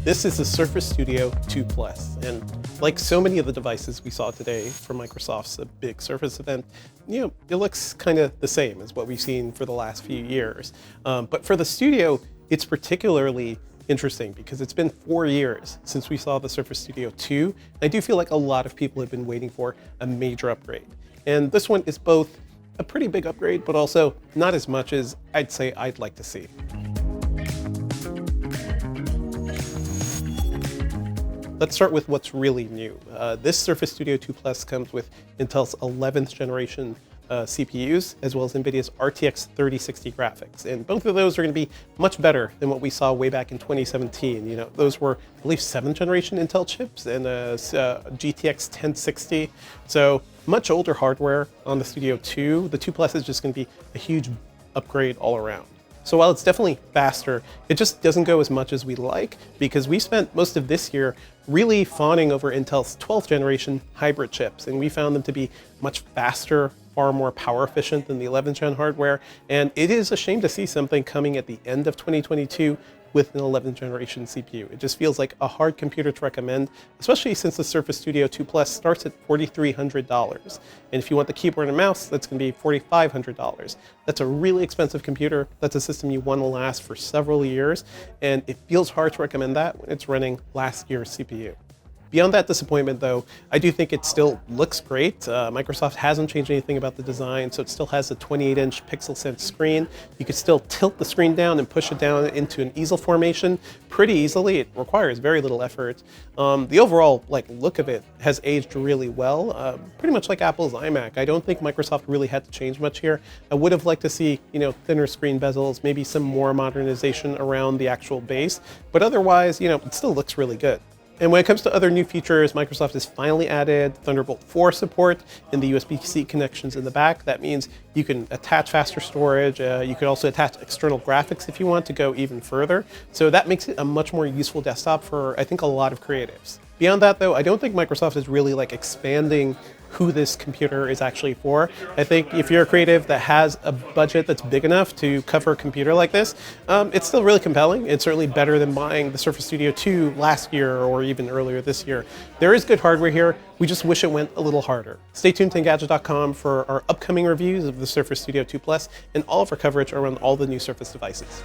This is the Surface Studio 2 Plus, and like so many of the devices we saw today from Microsoft's big Surface event, it looks kind of the same as what we've seen for the last few years. But for the Studio, it's particularly interesting because it's been 4 years since we saw the Surface Studio 2. I do feel like a lot of people have been waiting for a major upgrade. And this one is both a pretty big upgrade, but also not as much as I'd say I'd like to see. Let's start with what's really new. This Surface Studio 2 Plus comes with Intel's 11th generation CPUs, as well as NVIDIA's RTX 3060 graphics. And both of those are going to be much better than what we saw way back in 2017. Those were, I believe, 7th generation Intel chips and GTX 1060. So much older hardware on the Studio 2. The 2 Plus is just going to be a huge upgrade all around. So while it's definitely faster, it just doesn't go as much as we like because we spent most of this year really fawning over Intel's 12th generation hybrid chips, and we found them to be much faster, far more power efficient than the 11th gen hardware. And it is a shame to see something coming at the end of 2022 with an 11th generation CPU. It just feels like a hard computer to recommend, especially since the Surface Studio 2 Plus starts at $4,300. And if you want the keyboard and mouse, that's going to be $4,500. That's a really expensive computer. That's a system you want to last for several years. And it feels hard to recommend that when it's running last year's CPU. Beyond that disappointment, though, I do think it still looks great. Microsoft hasn't changed anything about the design, so it still has a 28-inch pixel sense screen. You can still tilt the screen down and push it down into an easel formation pretty easily. It requires very little effort. The overall look of it has aged really well, pretty much like Apple's iMac. I don't think Microsoft really had to change much here. I would have liked to see, thinner screen bezels, maybe some more modernization around the actual base, but otherwise, it still looks really good. And when it comes to other new features, Microsoft has finally added Thunderbolt 4 support in the USB-C connections in the back. That means you can attach faster storage. You can also attach external graphics if you want to go even further. So that makes it a much more useful desktop for, I think, a lot of creatives. Beyond that, though, I don't think Microsoft is really expanding who this computer is actually for. I think if you're a creative that has a budget that's big enough to cover a computer like this, it's still really compelling. It's certainly better than buying the Surface Studio 2 last year or even earlier this year. There is good hardware here. We just wish it went a little harder. Stay tuned to Engadget.com for our upcoming reviews of the Surface Studio 2 Plus and all of our coverage around all the new Surface devices.